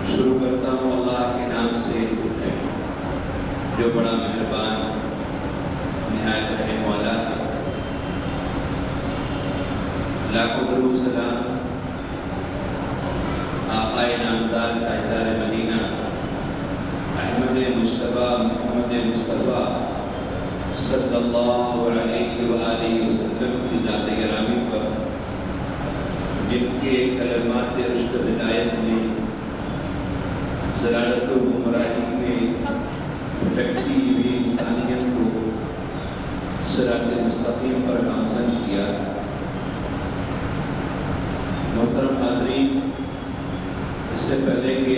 شروع کرتا ہوں اللہ کے نام سے جو بڑا مہربان نہایت رحم والا ہے۔ لاکھوں درود سلام آقا نامدار تاجدار مدینہ احمد مجتبیٰ محمد مصطفیٰ صلی اللہ علیہ وآلہ وسلم کی ذات گرامی پر، جن کے کلمات رشد و ہدایت میں، ضلالت و گمراہی میں پھٹکتی ہوئی انسانیت کو صراط مستقیم پر گامزن کیا۔ محترم حاضرین، اس سے پہلے کہ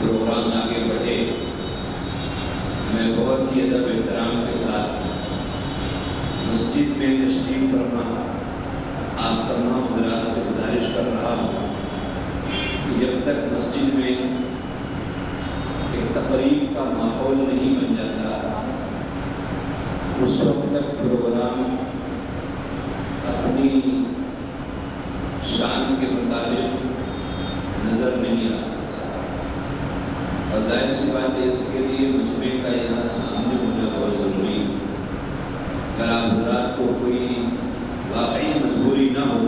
پروگرام آگے بڑھے، میں بہت ہی ادب احترام کے ساتھ مسجد میں تشریف فرما آپ تمام حضرات سے گزارش کر رہا ہوں کہ جب تک مسجد میں ایک تقریب کا ماحول نہیں بن جاتا، اس وقت تک پروگرام اپنی شان کے مطابق نظر نہیں آ سکتا، اور ظاہر سی بات ہے اس کے لیے مجمع کا یہاں سامنے ہونا بہت ضروری ہے۔ اگر آپ حضرات کو کوئی واقعی مجبوری نہ ہو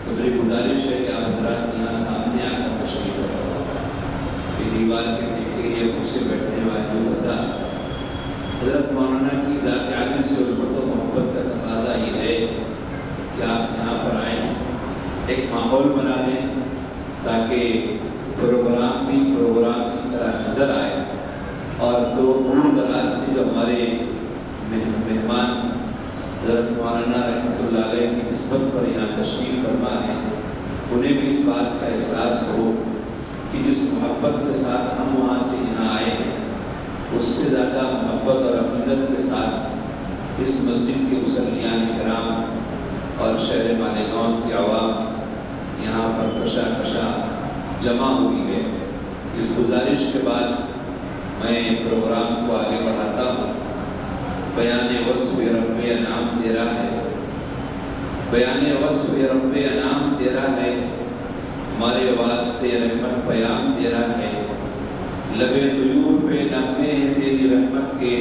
تو میری گزارش ہے کہ آپ حضرات یہاں سامنے آ کر تشریف رکھو، کہ دیوار کے دیکھے یہ پیچھے بیٹھنے والی جو فضا حضرت مولانا کی ذات عالی سے الفت و محبت کا تقاضا یہ ہے کہ آپ یہاں پر آئیں، ایک ماحول بنا لیں تاکہ پروگرام بھی پروگرام کی طرح نظر آئے، اور دور دراز سے جو ہمارے مہمان حضرت مولانا رحمۃ اللہ علیہ کی نسبت پر یہاں تشریف فرما ہے، انہیں بھی اس بات کا احساس ہو کہ جس محبت کے ساتھ ہم وہاں سے یہاں آئے ہیں، اس سے زیادہ محبت اور عقیدت کے ساتھ اس مسجد کے مصلیان کرام اور شہر مالیگاؤں کی عوام یہاں پر کشا کشا جمع ہوئی ہے۔ اس گزارش کے بعد میں پروگرام کو آگے بڑھاتا ہوں۔ بیان وصف رب انعام تیرا ہے، بیان وصف رب انعام تیرا ہے، ہمارے واسطے رحمت پیام تیرا ہے، لب طیور پہ نغمے ہیں تیری رحمت کے،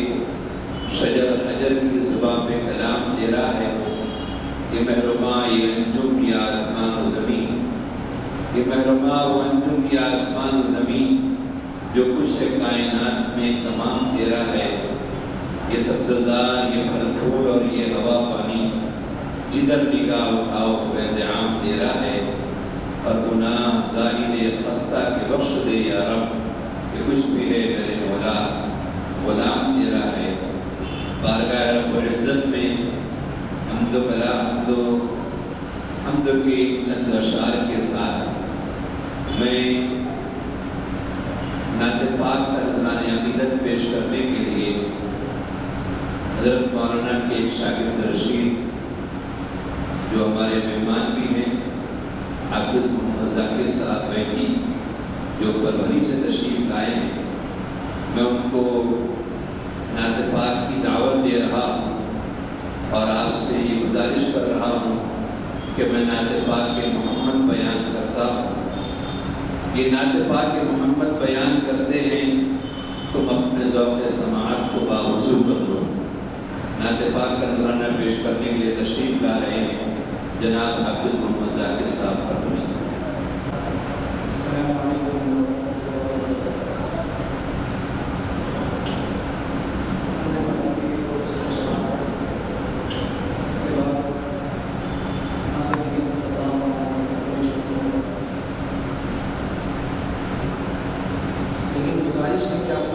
شجر حجر کی زبان پہ کلام تیرا ہے۔ یہ محرماں یہ انجم یا آسمان و زمین، یہ محرماں و انجم یا آسمان و زمین، جو کچھ ہے کائنات میں تمام تیرا ہے۔ یہ سبززار یہ پھل پھول اور یہ ہوا پانی، جدھر نگاہ اٹھاؤ فیض عام تیرا ہے۔ اور گناہ زاہد خستہ کے بخش دے یا رب، کہ کچھ بھی ہے میرے مولا غلام تیرا ہے۔ بارگاہ رب العزت میں حمد و بلا حمد کے چند اشعار کے ساتھ میں نعت پاک کا نذرانِ عقیدت پیش کرنے کے لیے حضرت مولانا کے ایک شاگرد رشید جو ہمارے مہمان بھی ہیں، حافظ محمد ذاکر صاحب بیٹی، جو پروری سے تشریف لائے ہیں، میں ان کو نعت پاک کی دعوت دے رہا ہوں اور آپ سے یہ گزارش کر رہا ہوں کہ میں نعت پاک محمد بیان کرتا ہوں۔ یہ نعت پاک محمد بیان کرتے ہیں، تم اپنے ذوق سماعت کو باوضو کر دو۔ نعت پاک کا نذرانہ پیش کرنے کے لیے تشریف لا رہے ہیں جناب حافظ محمد ذاکر صاحب پر ہوئی۔ السلام علیکم لیکن گزارش ہے کہ آپ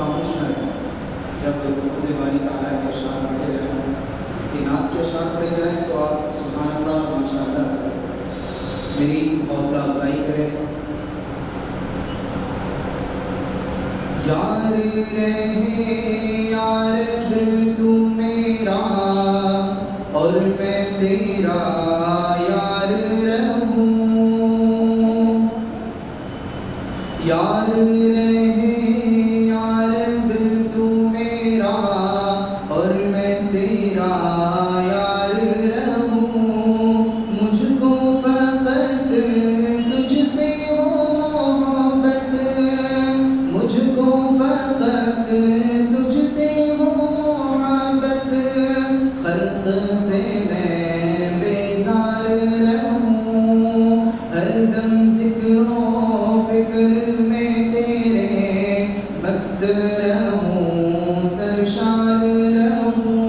کے اشعار پڑھے جائیں تو آپ سبحان اللہ ماشاء اللہ سے میری حوصلہ افزائی کریں. یار رہے یار تو میرا اور میں تیرا یار رہوں. یار رہے یار تو میرا اور میں تیرا یار رہوں. مجھ کو فقط تجھ سے ہو محبت, مجھ کو فقط تجھ سے ہو محبت. خلق سے میں بیزار رہوں, ہر دم ذکر و فکر میں تیرے مست رہوں, سرشار رہوں.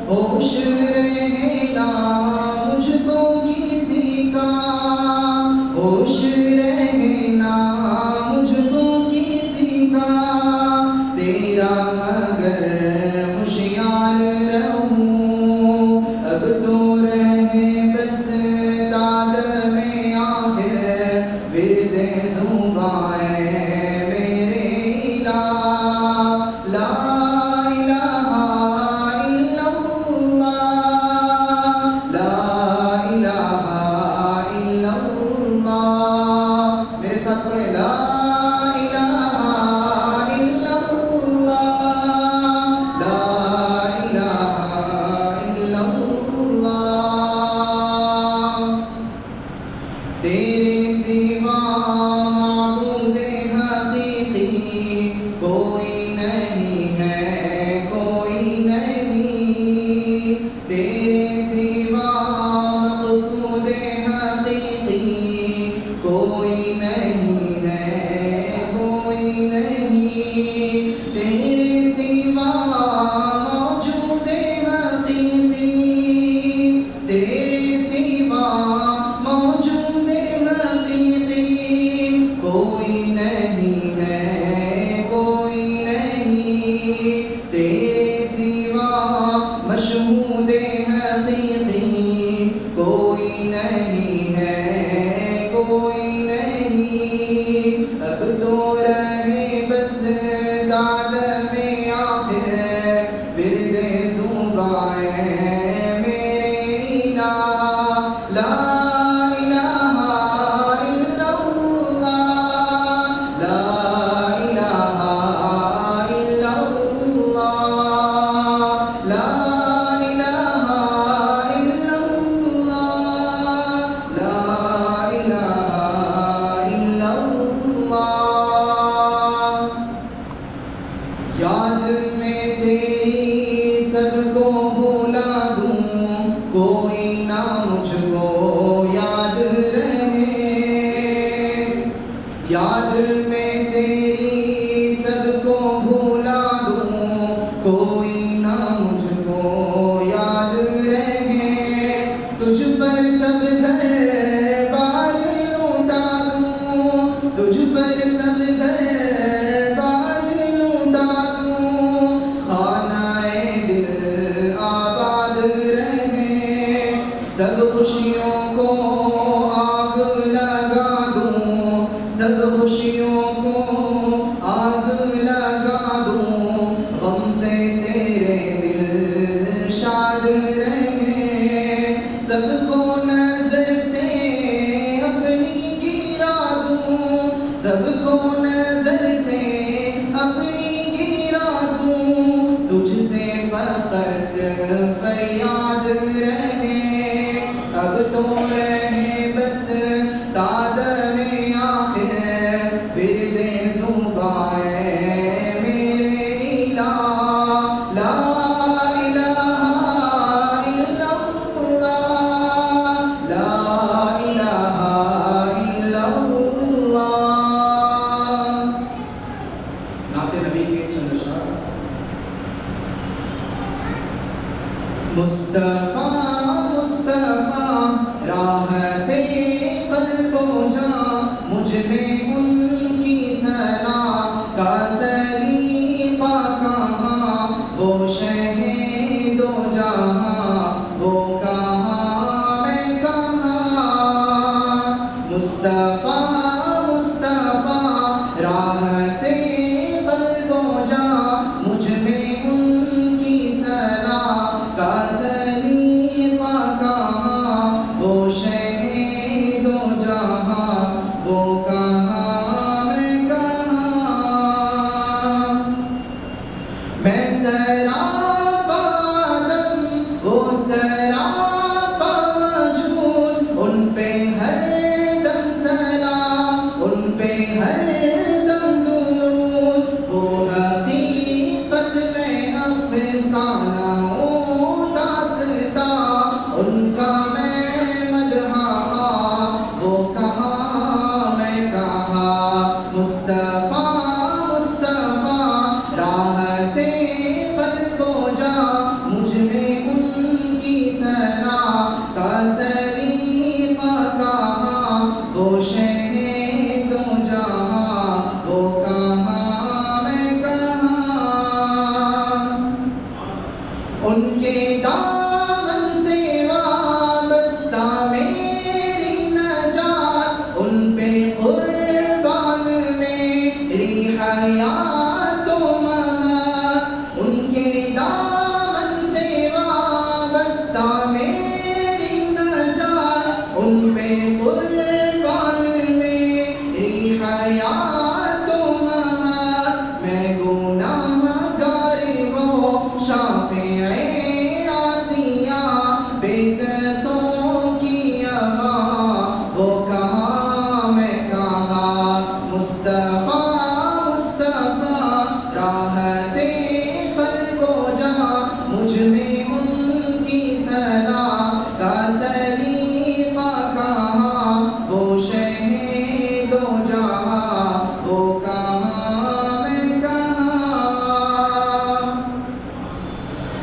ہوش رہے نا مجھ کو کسی کا, ہوش رہے نا مجھ کو کسی کا, تیرا مگر ہوشیار رہوں. اب تو رہے بس تال میں آخر ورد زبان میرے لا لا الہ الا اللہ, لا الہ الا اللہ. میرے ساتھ پڑھیں لا الہ الا اللہ, لا الہ الا اللہ. تیرے سوا معبود حقیقی کوئی نہیں ہے, کوئی نہیں. تیرے سوا مقصود حقیقی کوئی نہیں ہے, کوئی نہیں. تیرے سوا موجود حقیقی, تیرے سوا موجود حقیقی کوئی نہیں ہے, کوئی نہیں. تیرے سوا مشہود حقیقی کوئی نہیں ہے, کوئی نہیں. اب تو رہے بس داد میں آخر ورد زبان میرے لا لا الہ الا اللہ, لا الہ الا اللہ, لا الہ الا اللہ, لا الہ الا اللہ. یاد میں تیری سب کو بھلا دوں, کوئی نہ مجھ کو یاد رہے. یاد میں تیری سب کو بھلا دوں, کوئی نہ مجھ کو یاد رہے. تجھ پر سب گھر بار لوٹا دوں, تجھ پر سب گھر بار لوٹا دوں. خانہ دل آباد رہے, سب خوشیوں کو آگ لگا دوں, سب خوشیوں کو آگ لگا دوں. غم سے تیرے دل شاد رہے, سب کو نظر سے اپنی گرا دوں, سب کو نظر سے اپنی گرا دوں. تجھ سے فقط فریاد رہے, اب تو رہے بس داد میں آخر ورد زبان میرے لا لا الہ الا اللہ, لا الہ الا اللہ. نعت نبی کے چند اشعار. مصطفیٰ مصطفیٰ راحت قلب و جاں, مجھ میں ان کی ثنا کا سلیقہ کہاں. وہ شہ دو جہاں راحت قلب و جاں مجھ میں ان کی ثنا کا سلیقہ کہاں وہ شہ دو جہاں وہ کہاں میں کہاں ان کے دامن سے وابستہ میری نجات ان پہ قربان میری حیات و ممات ان کے دامن سے وابستہ میری نجات ان پہ قربان میری حیات و ممات میں گناہ گار وہ شافع آسیہ بے قصوں کی اماں وہ کہاں میں کہاں مصطفیٰ مصطفیٰ راحت قلب و جاں مجھ میں ان کی ثنا کا سلیقہ کہاں وہ شہ دو جہاں وہ کہاں میں کہاں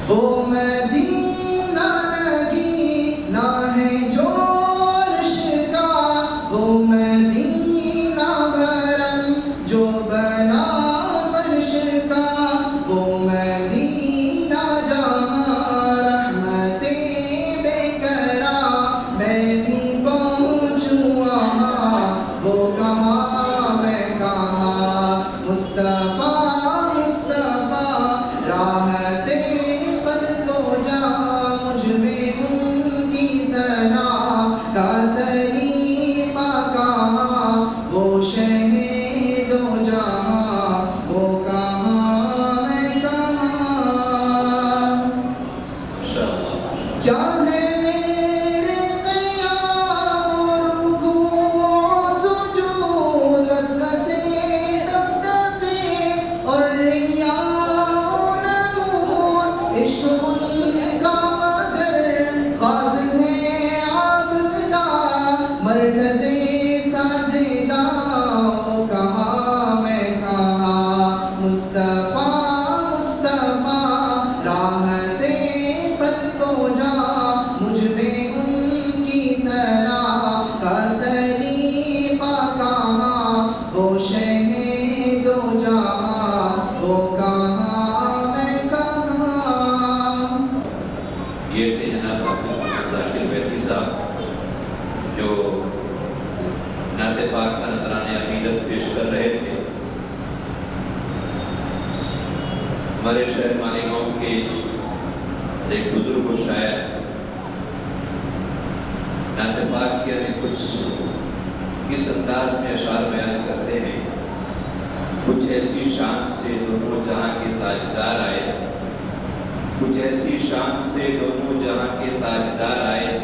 وہ مدینہ نگی نہ ہے جو عرش کا وہ مدینہ بھرم جو بنا فرش کا وہ مدینہ جہاں رحمت بے قرار میں بھی پہنچوں وہاں وہ کہاں میں کہاں مصطفیٰ مصطفیٰ راحت قلب و جاں مجھ میں ان کی ثنا کا سلیقہ کہاں وہ شہ دو جہاں وہ کہاں میں کہاں کیا ہے میرے قیام و رکوع سجود وسوسے دغدغے اور ریاء و نمود عشق ان کا مگر خاص ہے عابدہ مرکز ساجدہ وہ کہاں میں کہاں مصطفیٰ مصطفیٰ راحت قلب و جاں مجھ میں ان کی ثنا کا سلیقہ کہاں وہ شہ دو جہاں وہ کہاں میں کہاں یہ تھے جناب عبد ذاکر بیتی صاحب جو نعت پاک کا نذرانِ عقیدت پیش کر رہے تھے. ہمارے شہر مالیگاؤں کے ایک بزرگ و شاعر نعت پاک کے کچھ اس انداز میں اشعار بیان کرتے ہیں. کچھ ایسی شان سے دونوں جہاں کے تاجدار آئے کچھ ایسی شان سے دونوں جہاں کے تاجدار آئے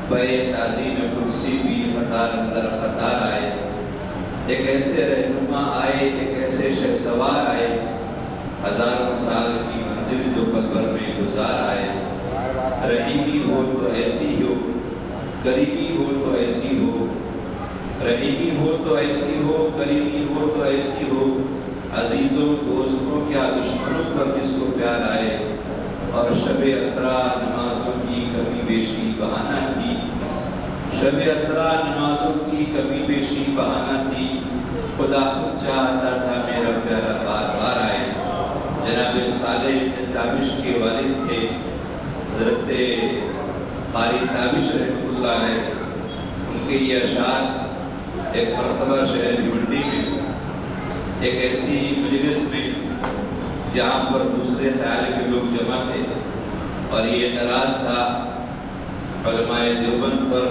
بے تعظیم کرسی بھی قطار اندر قطار آئے. ایک ایسے رہنما آئے ایک ایسے شہسوار آئے ہزاروں سال کی منزل جو پل بھر میں گزار آئے. رحیمی ہو تو ایسی ہو قریبی ہو تو ایسی ہو رحیمی ہو تو ایسی ہو قریبی ہو تو ایسی ہو عزیزوں دوستوں کیا دشمنوں پر جس کو پیار آئے. اور شب اسرا نمازوں کی کمی بیشی بہانہ تھی شب اسرا نمازوں کی کمی بیشی بہانہ تھی خدا خود چاہتا تھا میرا پیارا بار بار آئے. جناب صالح بن تابش کے والد تھے حضرت قاری تابش رحمۃ اللہ علیہ. ان کے یہ اشعار ایک مرتبہ شہر بھیونڈی میں ایک ایسی مجلس میں جہاں پر دوسرے خیال کے لوگ جمع تھے اور یہ اعتراض تھا علماء دیوبند پر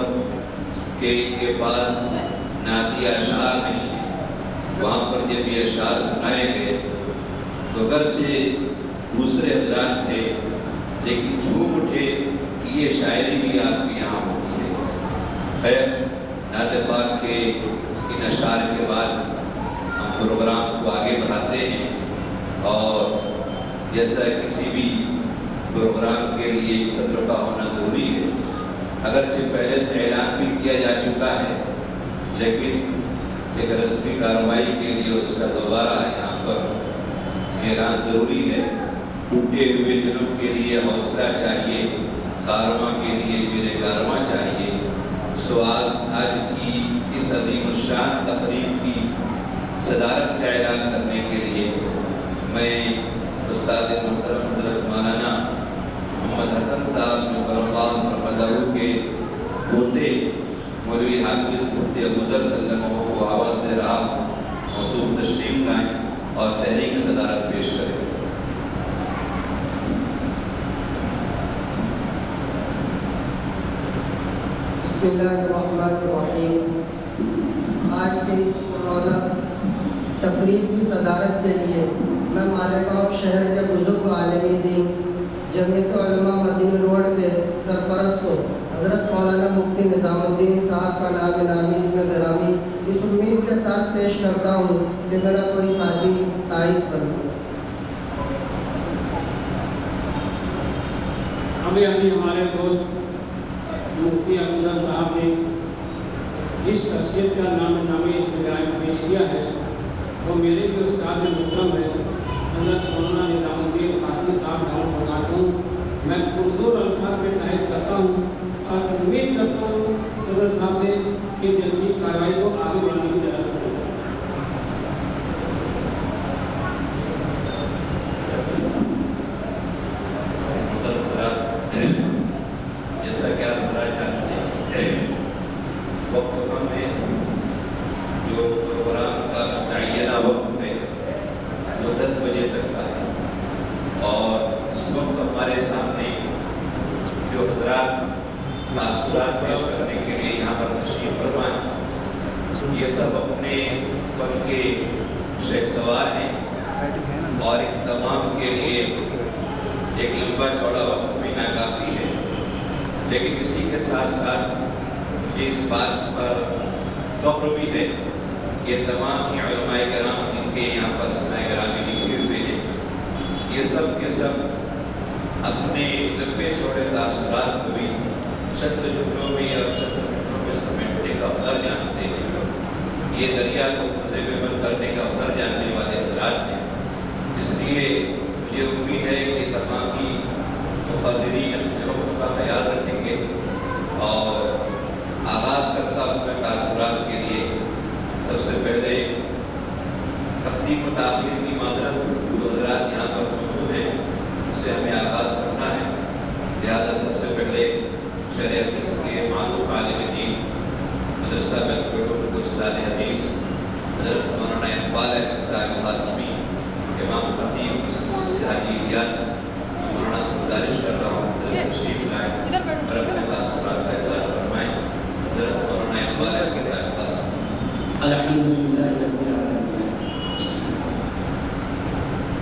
کہ ان کے پاس نعتیہ اشعار نہیں. وہاں پر جب یہ اشعار سنائے گئے تو اگرچہ دوسرے حضرات تھے لیکن جھوم اٹھے کہ یہ شاعری بھی آپ کے یہاں ہوتی ہے. خیر نعت پاک کے ان اشعار کے بعد ہم پروگرام کو آگے بڑھاتے ہیں اور جیسا کسی بھی پروگرام کے لیے ایک صدر کا ہونا ضروری ہے. اگرچہ پہلے سے اعلان بھی کیا جا چکا ہے لیکن ایک رسمی کارروائی کے لیے اس کا دوبارہ یہاں پر اعلان ضروری ہے. ٹوٹے ہوئے دلوں کے لیے حوصلہ چاہیے, کارواں کے لیے میرے کارواں چاہیے. سو آج کی اس عظیم الشان تقریب کی صدارت کا اعلان کرنے کے لیے میں استاد محترم حضرت مولانا محمد حسن صاحب مکرم محمد کے پوتے مولوی حافظ مفتی ابوذر صلی اللہ علیہ وسلم کو آواز دے رہا ہوں. موصوف تشریف لائیں اور تحریک صدارت پیش کریں. بسم اللہ الرحمن الرحیم. آج کے اس رونق تقریب کی صدارت کے لیے میں مالیگاؤں شہر کے بزرگ عالمی دین جمعیت علماء مدینہ روڈ کے سرپرست کو حضرت مولانا مفتی نظام الدین صاحب کا نام نامی اس میں گرامی اس امید کے ساتھ پیش کرتا ہوں کہ میرا کوئی ساتھی تائید فرمائے. ابھی ہمارے دوست مفتی ابوذر صاحب نے جس شخصیت کا نامی اس میں پیش کیا ہے وہ میرے بھی استاد محترم ہے حضرت مولانا نظام الدین قاسمی صاحب کا بتاتا ہوں. میں پرزور الفاظ میں تائید کرتا ہوں اور امید کرتا ہوں صدر صاحب سے کہ جلسی کارروائی کو آگے بڑھانے کی ضرورت ہے. جیسا کہ آپ حضرات جانتے ہیں وقت کم ہے. جو پروگرام کا متعینہ وقت ہے وہ 10 بجے تک کا ہے اور اس وقت ہمارے سامنے جو حضرات تاثرات پیش کرنے کے لیے یہاں پر تشریف فرمائیں یہ سب اپنے فن کے شیخ سوار ہیں اور ان تمام کے لیے ایک لمبا چوڑا وقت بھی ناکافی ہے. لیکن اسی کے ساتھ ساتھ مجھے اس بات پر فخر بھی ہے کہ تمام ہی علماء کرام جن کے یہاں پر اسماء گرامی لکھے ہوئے ہیں یہ سب کے سب اپنے لمبے چوڑے تاثرات کو بھی چند جملوں میں اور چند جملوں میں سمیٹنے کا ہنر جانتے ہیں. یہ دریا کو مزے میں بند کرنے کا ہنر جاننے والے حضرات ہیں. اس لیے مجھے امید ہے کہ تمام ہی مقررین اپنے وقت کا خیال رکھیں گے اور آغاز کرتا ہوں میں تاثرات کے لیے. سب سے پہلے تقدیم و تاخیر کی معذرت جو حضرات یہاں پر موجود ہیں اس سے ہمیں آغاز کرنا ہے. لہٰذا سب سے پہلے شرع عزیز کے معروف عالم دین مدرسہ بنکوٹ استاد حدیث حضرت مولانا اقبال احمد صاحب قاسمی امام خطیب مسجد حاجی الیاس مولانا سے گزارش کر رہا ہوں حضرت تشریف لائیں اور اپنے تاثرات کا اظہار فرمائیں. حضرت مولانا اقبال احمد صاحب قاسمی. الحمدللہ رب العالمین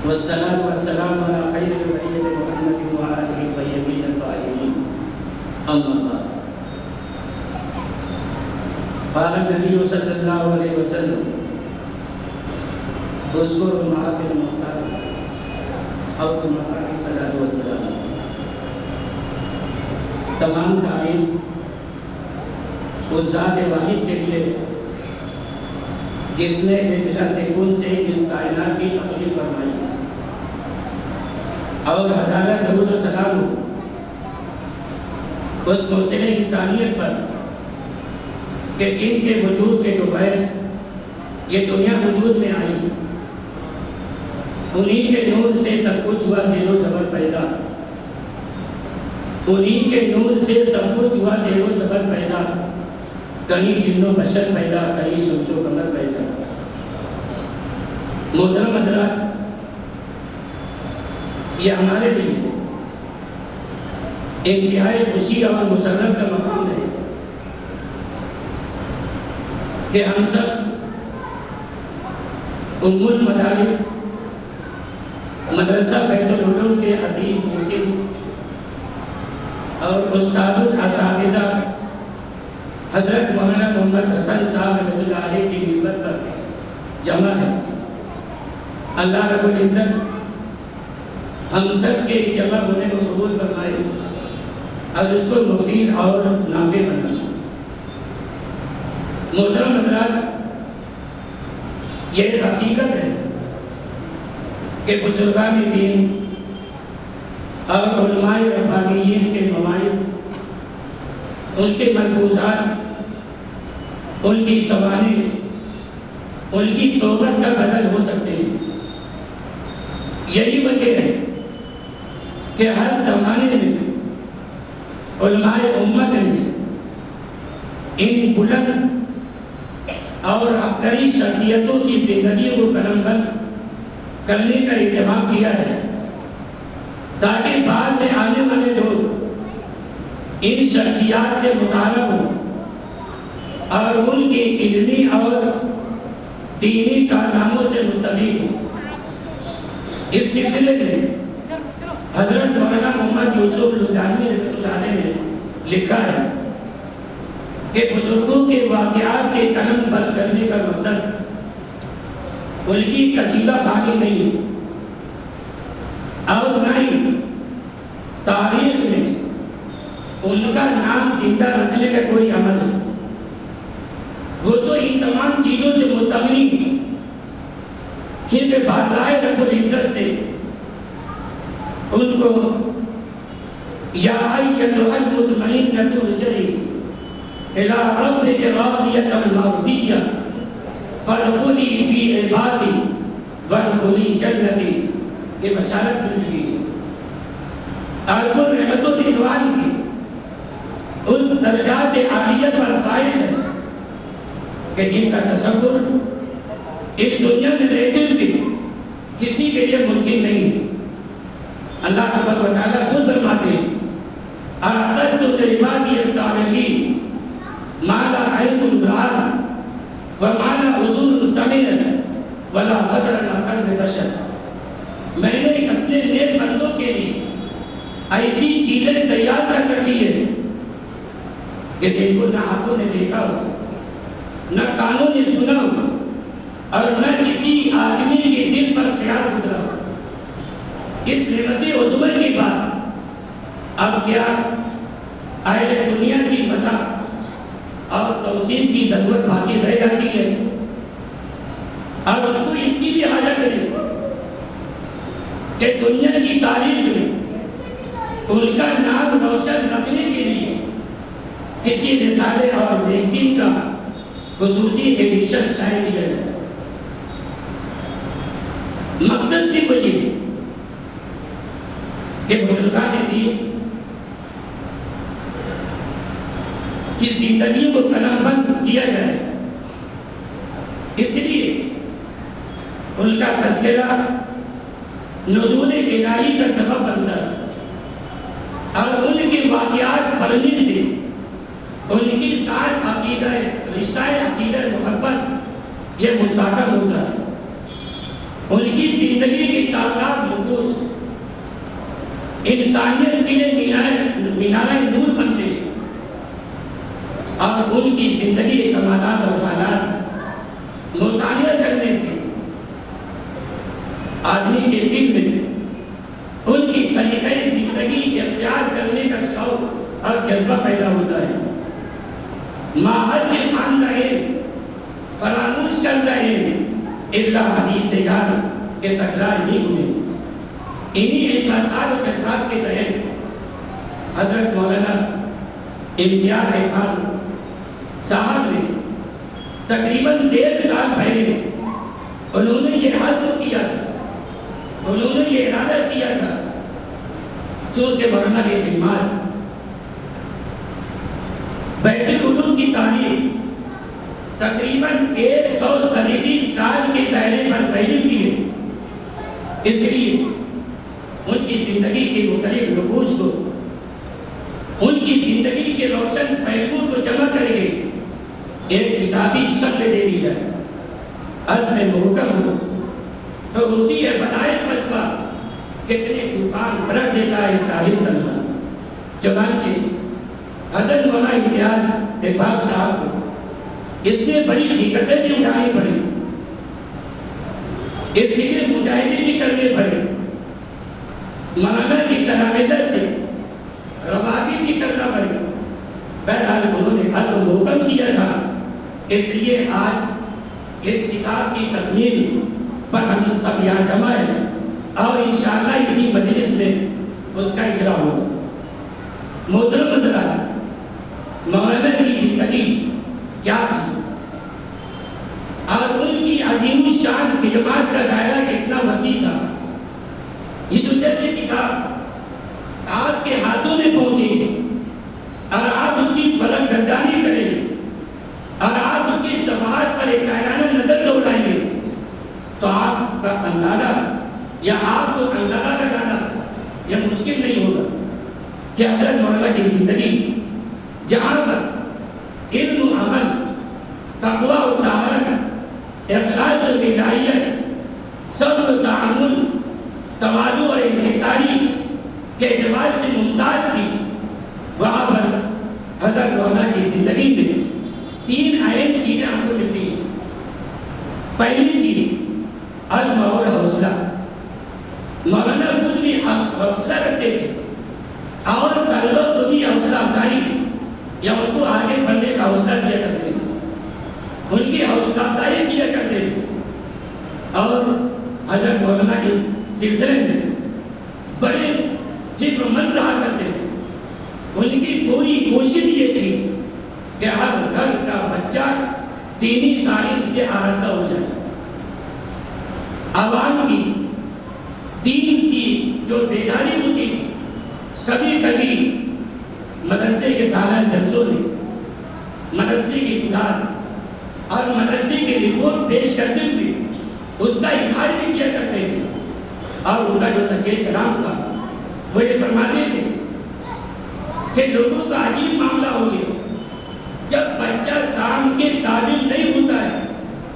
والصلاة والسلام على خیر البریۃ محمد وآلہ الطیبین الطاہرین. اما بعد قال النبی صلی اللہ علیہ وسلم اذکروا المعاصی المختار او کما قال علیہ الصلوۃ والسلام. تمام تعلیم اس ذات واحد کے لیے جس نے بلا تکون سے اس کائنات کی تخلیق فرمائی اور ہزارہ درود و سلام اس موصل انسانیت پر کہ جن کے وجود کے دوپہر یہ دنیا وجود میں آئی انہی کے نور سے سب کچھ ہوا زیر و زبر پیدا. انہی کے نور سے سب کچھ ہوا زیر و زبر پیدا. کہیں جن و بشر پیدا کہیں شمس و قمر پیدا. محترم حضرات یہ ہمارے لیے انتہائی خوشی اور مسرت کا مقام ہے کہ ہم سب ام المدارس مدرسہ بیت العلوم کے عظیم محسن اور استاد الاساتذہ حضرت مولانا محمد حسن صاحب رحمۃ اللہ علیہ کی نسبت پر جمع ہے. اللہ رب العزت ہم سب کے جمع ہونے کو قبول فرمائے اور اس کو مفید اور نافع بنائے. محترم حضرات یہ حقیقت ہے کہ بزرگان دین اور علماء ربانیین کے مواعظ، ان کے ملفوظات، ان کی سوانح، ان کی صحبت کا بدل ہو سکتے ہیں۔ یہی وجہ ہے کہ ہر زمانے میں علماء امت نے ان بلند اور عبقری شخصیتوں کی زندگی کو قلم بند کرنے کا اہتمام کیا ہے، تاکہ بعد میں آنے والے لوگ ان شخصیات سے متعارف ہوں اور ان کی علمی اور دینی کارناموں سے مستفید ہوں۔ اس سلسلے میں حضرت مولانا محمد یوسف لدھیانوی رحمۃ اللہ علیہ نے لکھا ہے کہ بزرگوں کے واقعات کے قلم بند کرنے کا مقصد ان کی قصیدہ خوانی نہیں اور نہ ہی تاریخ میں ان کا نام زندہ رکھنے کا کوئی عمل ہے۔ وہ تو ان تمام چیزوں سے مستغنی کیونکہ بارگاہ رب العزت سے ان کو یا ایتھا المطمئنۃ ارجعی الی ربک راضیۃ مرضیہ فادخلی فی عبادی وادخلی جنتی، یہ بشارت مل چکی ہے۔ اور وہ رحمت و رضوان کی اس درجات عالیہ پر فائز ہے کہ جن کا تصور اس دنیا میں رہتے ہوئے کسی کے لیے ممکن نہیں۔ اللہ تبارک و تعالیٰ خود فرماتے ہیں اعددت لعبادی الصالحین ما لا عین رأت وما لا اذن سمعت ولا خطر علی قلب بشر، میں نے اپنے نیک بندوں کے لیے ایسی چیزیں تیار کر رکھی ہے کہ جن کو نہ آنکھوں نے دیکھا ہو، نہ کانوں نے سنا ہو، اور نہ کسی آدمی کے دل پر خیال گزرا ہو۔ اس نعمت عظمی کی بات اب کیا اہل دنیا کی مدح اور توصیف کی ضرورت باقی رہ جاتی ہے؟ اب ان کو اس کی بھی حاجت نہیں کہ دنیا کی تاریخ میں ان کا نام روشن رکھنے کے لیے کسی رسالے اور میگزین کا خصوصی ایڈیشن شائع کیا جائے۔ مقصد صرف یہ کہ بزرگان دین کی زندگی کو قلم بند کیا جائے، اس لیے ان کا تذکرہ نزول الہی کا سبب بنتا ہے اور ان کے واقعات پڑھنے سے ان کی ساتھ عقیدہ رشتہ عقیدہ محبت یہ مستحکم ہوتا ہے، ان کی زندگی کی تابناک نقوش انسانیت کے لیے مینارہ نور بنتے ہیں، اور ان کی زندگی کے کمالات اور حالات مطالعہ کرنے سے آدمی کے دل میں ان کی طریقہ زندگی اختیار کرنے کا شوق اور جذبہ پیدا ہوتا ہے۔ ماہر سے خواندہ علم فراموش کردہ علم الا حدیث یار کے تکرار نہیں ہوئے۔ انہی احساسات و جذبات کے تحت حضرت مولانا امتیاز اقبال صاحب نے تقریباً 1.5 سال پہلے انہوں نے یہ عزم کیا تھا، انہوں نے یہ ارادہ کیا تھا، چونکہ مولانا کی خدمات بیت العلوم کی تعلیم تقریباً 137 سال کے دائرے پر پھیلی ہوئی ہے، اس لیے ان کی زندگی کے مختلف نقوش کو، ان کی زندگی کے روشن پہلوؤں کو جمع کر کے ایک کتابی شکل دے دی جائے۔ عزم محکم ہو تو ہوتی ہے بلائے پسپا، کتنے طوفان بھڑک دیتا ہے ساحل تنہا۔ چنانچہ حضرت مولانا امتیاز اقبال صاحب کو اس میں بڑی دقتیں بھی اٹھانی پڑی، اس کے لیے مجاہدے بھی کرنے پڑے، مولانا کی تلامذت سے روابط بھی کرنا پڑے۔ بہرحال انہوں نے عزم محکم کیا تھا، اس لیے آج اس کتاب کی تکمیل پر ہم سب یہاں جمع ہیں۔ اور انشاءاللہ اسی مجلس میں اس کا اجرا ہوگا۔ محترم حضرات، مولانا کی زندگی کیا تھی اور ان کی عظیم الشان خدمات کا دائرہ کتنا وسیع تھا، یہ تو جب یہ کتاب آپ کے ہاتھوں میں پہنچے اور آپ اس کی فلک گردانی کریں اور آپ اس کی صفحات پر ایک قائلانہ نظر دوڑائیں گے تو آپ کا اندازہ یا آپ کو اندازہ لگانا یہ مشکل نہیں ہوگا کہ حضرت مولانا کی زندگی جہاں پر علم و عمل، تقوی و طہارت، اخلاص و الہیت، صبر و تحمل، تواضع اور انکساری کے اعتبار سے ممتاز تھی، وہاں پر حضرت مولانا کی زندگی میں 3 اہم چیزیں ہم کو ملتی ہیں۔ پہلی چیز عزم اور حوصلہ، مولانا خود بھی حوصلہ رکھتے تھے اور طلبہ کو بھی حوصلہ افزائی یا ان کو آگے بڑھنے کا حوصلہ دیا کرتے تھے، ان کی حوصلہ افزائی کیا کرتے تھے۔ اور حضرت مولانا کے سلسلے میں بڑے فکر مند رہا کرتے تھے، ان کی پوری کوشش یہ تھی کہ ہر گھر کا بچہ دینی تعلیم سے آراستہ ہو جائے، عوام کی دین سی جو بیداری ہوتی تھی، کبھی کبھی مدرسے کے سالانہ جلسوں میں مدرسے کی امداد اور مدرسے کے رپورٹ پیش کرتے ہوئے اس کا اظہار بھی کیا کرتے تھے، اور ان کا جو تقریر کلام تھا وہ یہ فرماتے تھے کہ لوگوں کا عجیب معاملہ ہو گیا، جب بچہ کام کے قابل نہیں ہوتا ہے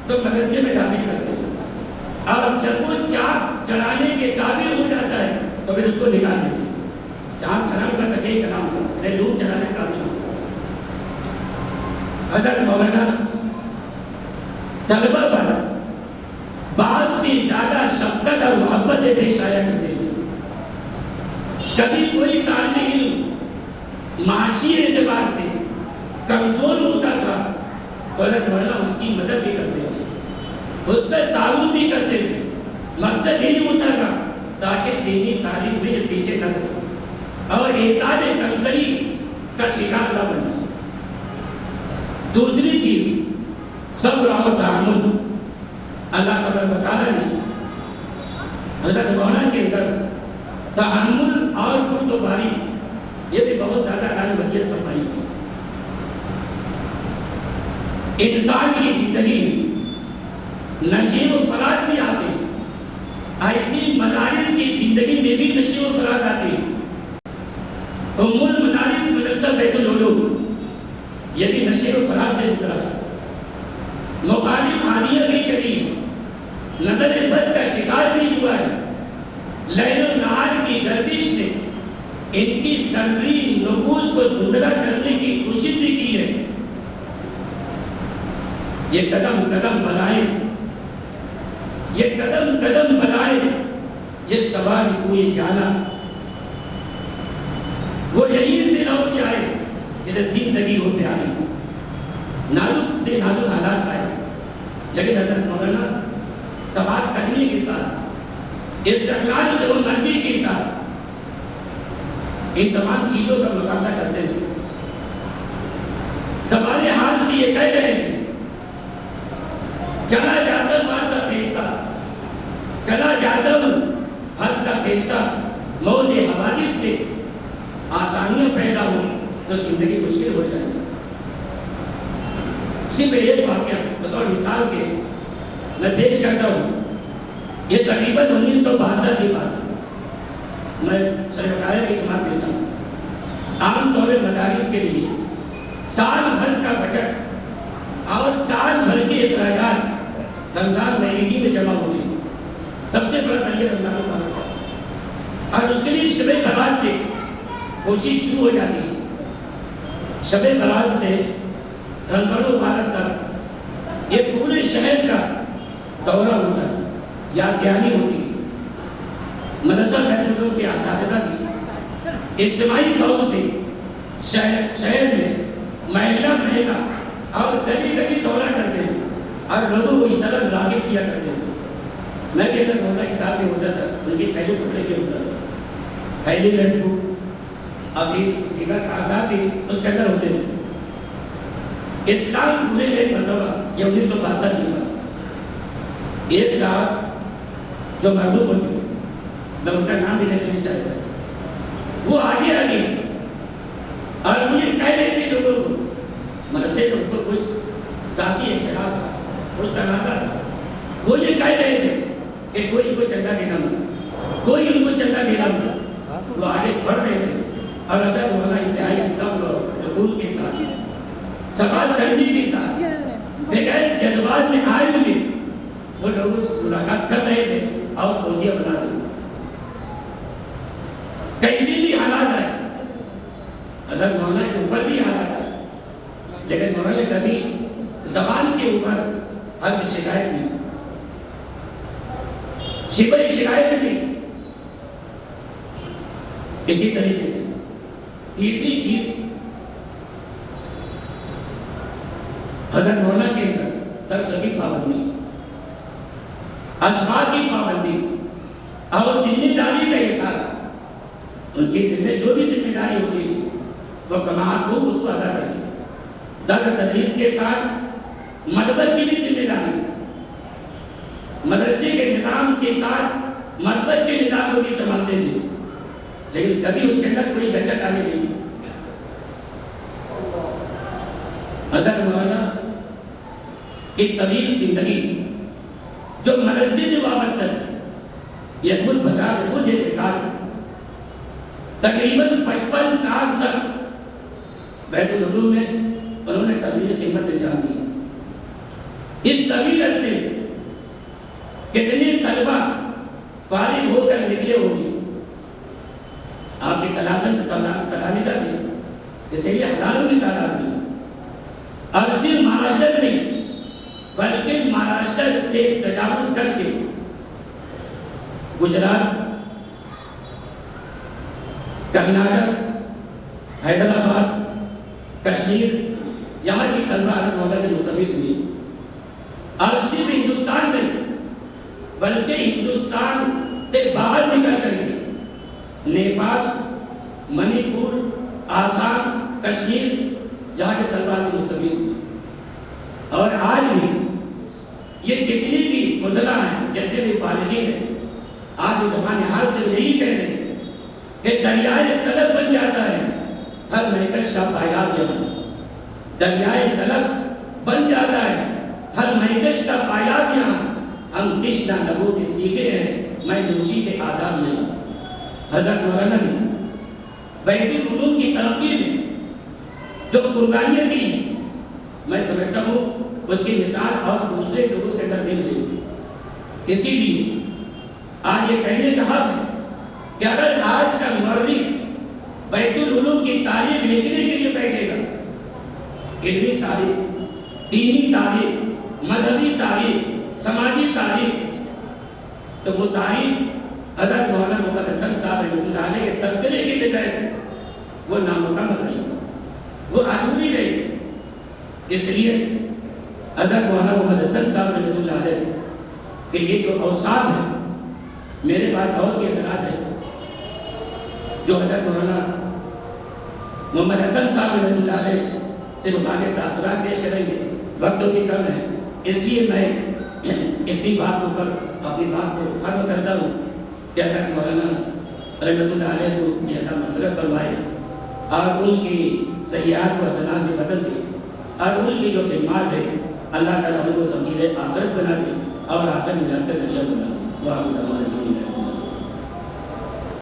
تو مدرسے میں داخل کرتے ہیں، اور جب وہ چاپ چلانے کے قابل ہو جاتا ہے تو پھر اس کو نکال دیتے ہیں۔ چاپ چلانے کا تقریر کلام تھا، لوگ چلانے کا قابل ہوتا ہے۔ حضرت مولانا طلبہ پر بعض سے زیادہ شفقت اور محبت پیش آیا کرتے تھے۔ کبھی کوئی طالب علم معاشی اعتبار سے کمزور ہوتا تھا تو حضرت مولانا اس کی مدد بھی کرتے تھے، اس پر تعاون بھی کرتے تھے، مقصد یہی ہوتا تھا تاکہ دینی تعلیم میں پیچھے نہ رہے اور احسان کمتری کا شکار نہ بنے۔ دوسری چیز صبر اور تحمل، اللہ تبارک و تعالیٰ نے حضرت مولانا کے اندر تحمل اور بردباری یہ بھی بہت زیادہ اہم وصیت فرمائی ہے۔ انسان کی زندگی میں نشیب و فراغ بھی آتے ہیں، ایسی مدارس کی زندگی میں بھی نشیب و فراغ آتے ہیں۔ ام المدارس مدرسہ بیت العلوم یہ بھی نشیب و فراغ سے گزرا ہے، مخالف حالیہ بھی چلی، نظر بد کا شکار بھی ہوا ہے، لیل و نہار کی گردش نے ان کی ضروری نفوس کو دھندلا کرنے کی کوشش بھی کی ہے۔ یہ قدم قدم بلائیں، یہ قدم قدم بلائیں، یہ سوال کوئی جانا وہ یہی سے نہ ہو جائے جنہیں زندگی ہو پیاری، نازک سے نازک حالات آئے، لیکن حضرت مولانا سوال کرنے کے ساتھ استقلال جو مرضی کے ساتھ ان تمام چیزوں کا مقابلہ کرتے ہیں۔ زبان حال سے یہ کہہ رہے تھے چلا جاتا ہوں ہنستا کھیلتا، چلا جاتا ہوں ہنستا کھیلتا، موج حوادث سے آسانیاں پیدا ہوں تو زندگی مشکل ہو جائے۔ اسی پہ ایک واقعہ بطور مثال کے میں پیش کرتا ہوں، یہ تقریباً 1972 کی بات ہے۔ میں سرکاریہ کی خدمات دیتا ہوں، عام طور پر مدارس کے لیے سال بھر کا بجٹ اور سال بھر کے اخراجات رمضان مہینے میں جمع ہوتے ہیں۔ سب سے بڑا ذریعہ رمضان المبارک ہے، اور اس کے لیے شب برات سے کوشش شروع ہو جاتی ہے۔ شب برات سے رمضان المبارک تک یہ پورے شہر کا دورہ ہوتا ہے، یاد دہانی ہوتی ہے۔ مدرسہ بیت العلوم کے اساتذہ کی اجتماعی طور سے شہر میں محلہ محلہ اور گلی گلی دورہ کرتے ہیں اور لوگوں کو اس طرح راغب کیا کرتے ہیں۔ میں بھی اگر مولانا کے ساتھ میں ہوتا تھا ان کی تھیلی پکڑے کے ہوتا تھا، تھیلی لڈو ابھی دیگر کاغذات بھی اس کے اندر ہوتے ہیں۔ اسلام پورے میں ایک مرتبہ یہ 1972 کی بات، ایک صاحب جو مرحوم ہو چکے، میں ان کا نام بھی نہیں لینا چاہتا، وہ آگے اور مجھے کہہ رہے تھے لوگوں کو، مدرسے میں ان کو کچھ ذاتی اختلاف تھا، کچھ تنازع تھا، وہ یہ کہہ رہے تھے کہ کوئی ان کو چندہ دینا مت، کوئی ان کو چندہ دینا مت۔ وہ آگے بڑھ رہے تھے اور حضرت مولانا انتہائی صبر اور سکون کے ساتھ سوال کرنے کے ساتھ بغیر جذبات میں آئے ہوئے وہ لوگوں سے ملاقات کر رہے تھے اور پوجیاں بنا رہے تھے۔ کیسی بھی حالات ہے، حضرت مولانا کے اوپر بھی حالات ہے، لیکن مولانا نے کبھی زبان کے اوپر حرف شکایت نہیں، شبہ شکایت نہیں۔ اسی طریقے سے تیسری چیز حضرت مولانا کے اندر درس کی پابندی، اسباب کی پابندی اور ذمہ داری کا احساس۔ ان کی جو بھی ذمہ داری ہوتی ہے وہ کماعت کو اس کو ادا کریں۔ درس تدریس کے ساتھ مدبر کی بھی ذمہ داری، مدرسے کے نظام کے ساتھ مدبر کے نظام کو بھی سنبھالتے تھے، لیکن کبھی اس کے اندر کوئی لچک آنے نہیں۔ حضرت مولانا کی طویل زندگی جو مدرسے سے وابستہ ہے، یہ خود بتا کے خود اعتقاد تقریباً 55 سال تک بیت العلوم میں انہوں نے تبلیغ خدمت انجام دی۔ اس طویل عرصے کتنے طلبہ فارغ ہو کر نکلے ہوگی، آپ کی تلامذہ میں اس لیے ہزاروں کی تعداد میں، اور صرف مہاراشٹر میں بلکہ مہاراشٹر سے تجاوز کر کے گجرات، کرناٹک، حیدرآباد، کشمیر، یہاں کی طلبہ حضرت مولانا سے مستفید ہوئی، اور صرف ہندوستان میں بلکہ ہندوستان سے باہر نکل کر کے نیپال، منی پور، آسام، کشمیر، یہاں کے طلبہ سے مستفید ہوئی۔ اور آج بھی یہ جتنے بھی فضلہ ہیں، جتنے بھی فارغین ہیں، آج اس زمانے حال سے یہی کہہ رہے ہیں کہ دریائے طلب بن جاتا ہے ہر مہکش کا پائیاب یہاں، دریائے طلب بن جاتا ہے ہر مہکش کا پائیاب یہاں، ہم تشنہ لبوں کے سیکھے ہیں میں نوشی کے آداب یہاں۔ حضرت مولانا نے بیت العلوم کی ترقی میں جو قربانیاں دی ہیں، میں سمجھتا ہوں اس کی مثال اور دوسرے لوگوں کے اندر نہیں ملے۔ اسی لیے آج یہ کہنے کا حق ہے کہ اگر آج کا مورخ بیت العلوم کی تاریخ لکھنے کے لیے بیٹھے گا، علمی تاریخ، دینی تاریخ، مذہبی تاریخ، سماجی تاریخ، تو وہ تاریخ حضرت مولانا محمد حسن صاحب رحمۃ اللہ علیہ کے تذکرے کے بغیر وہ نامکمل رہی، وہ ادھوری رہی۔ اس لیے حضرت مولانا محمد حسن صاحب رحمۃ اللہ علیہ کہ یہ جو اوصاف ہیں، میرے پاس اور بھی اعتراض ہے جو حضرت مولانا محمد حسن صاحب رحمۃ اللہ علیہ سے متعلق تاثرات پیش کریں گے، وقت بھی کم ہے، اس لیے میں اتنی بات پر اپنی بات کو ختم کرتا ہوں کہ حضرت مولانا رحمۃ اللہ علیہ کو یہ اللہ مغفرت فرمائے اور ان کی سیئات کو حسنات سے بدل دے، اور ان کی جو خدمات ہے اللہ تعالیٰ ان کو ضمیر آخرت بنا دے اور آخرت نجات کا ذریعہ بنا دے۔